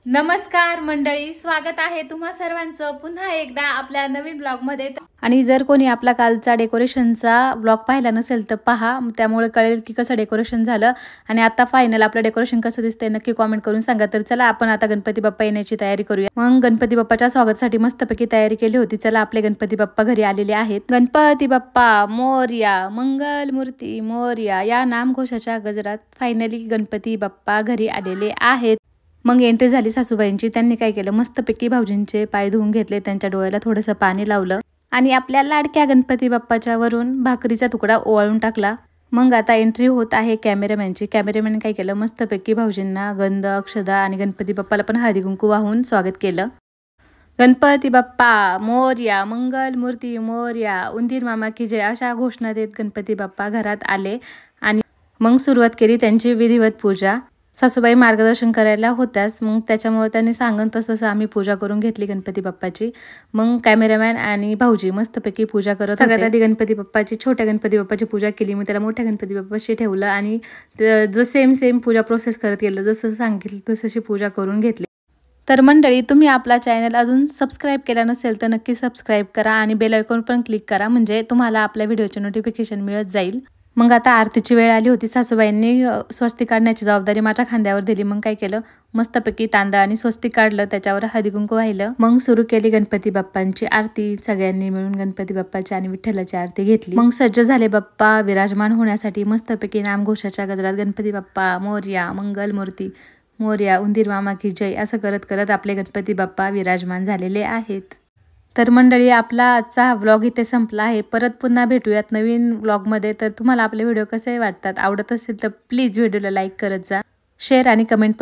नमस्कार मंडळी, स्वागत आहे तुम्हा सर्वांचं पुन्हा एकदा आपल्या नवीन ब्लॉग मध्ये। आणि जर कोणी आपला कालचा डेकोरेशनचा ब्लॉग पाहिला नसेल तर पहा, त्यामुळे कळेल की कसं डेकोरेशन झालं आणि आता फायनल आपलं डेकोरेशन कसं दिसतंय नक्की कमेंट करून सांगा। तर चला आपण आता गणपती बाप्पा येण्याची तयारी करूया। मग गणपती बाप्पाच्या स्वागतासाठी मस्तपैकी तयारी केली होती। चला आपले गणपती बाप्पा घरी आलेले आहेत। गणपती बाप्पा मोरया, मंगल मूर्ती मोरया या नामघोषाच्या गजरात फायनली गणपती बाप्पा घरी आलेले आहेत। मग एंट्री झाली सासूबाईंची। त्यांनी काय केलं, मस्तपैकी भाऊजींचे पाय धुवून घेतले, त्यांच्या डोळ्याला थोडंसं पाणी लावलं आणि आपल्या लाडक्या गणपती बाप्पाच्या वरून भाकरीचा तुकडा ओवाळून टाकला। मग आता एंट्री होत आहे कॅमेरामॅनची। कॅमेरामॅन काय केलं, मस्तपैकी भाऊजींना गंध अक्षदा आणि गणपती बाप्पाला पण हळदी कुंकू वाहून स्वागत केलं। गणपती बाप्पा मोरया, मंगल मूर्ती मोरया, उंदीर मामा की जय अशा घोषणा देत गणपती बाप्पा घरात आले आणि मग सुरुवात केली त्यांची विधिवत पूजा। सासूबाई मार्गदर्शन करायला होत्याच, मग त्याच्यामुळे त्यांनी सांगन तसं आम्ही पूजा करून घेतली गणपती बाप्पाची। मग कॅमेरामॅन आणि भाऊजी मस्तपैकी पूजा करत होते। सगळ्यात आधी गणपती बाप्पाची, छोट्या गणपती बाप्पाची पूजा केली। मग त्याला मोठ्या गणपती बाप्पाशी ठेवलं आणि सेम पूजा प्रोसेस करत गेलं, जसं सांगितलं तशी पूजा करून घेतली। तर मंडळी, तुम्ही आपला चॅनल अजून सबस्क्राईब केला नसेल तर नक्की सबस्क्राईब करा आणि बेल आयकॉन पण क्लिक करा, म्हणजे तुम्हाला आपल्या व्हिडिओचे नोटिफिकेशन मिळत जाईल। मग आता आरतीची वेळ आली होती। सासूबाईंनी स्वस्तिक काढण्याची जबाबदारी माझ्या खांद्यावर दिली। मग काय केलं, मस्तपैकी तांदळ आणि स्वस्तिक काढलं, त्याच्यावर हळदी कुंकू वाहिलं। मग सुरू केली गणपती बाप्पांची आरती। सगळ्यांनी मिळून गणपती बाप्पाची आणि विठ्ठलाची आरती घेतली। मग सज्ज झाले बाप्पा विराजमान होण्यासाठी। मस्तपैकी नामघोषाच्या गजरात गणपती बाप्पा मोरया, मंगल मूर्ती मोरया, उंदीर मामा की जय असं करत करत आपले गणपती बाप्पा विराजमान झालेले आहेत। तर मंडळी, आपला आजचा हा व्लॉग इथे संपला आहे। परत पुन्हा भेटूयात नवीन व्लॉगमध्ये। तर तुम्हाला आपले व्हिडिओ कसे वाटतात, आवडत असेल तर प्लीज व्हिडिओला लाईक करत जा, शेअर आणि कमेंट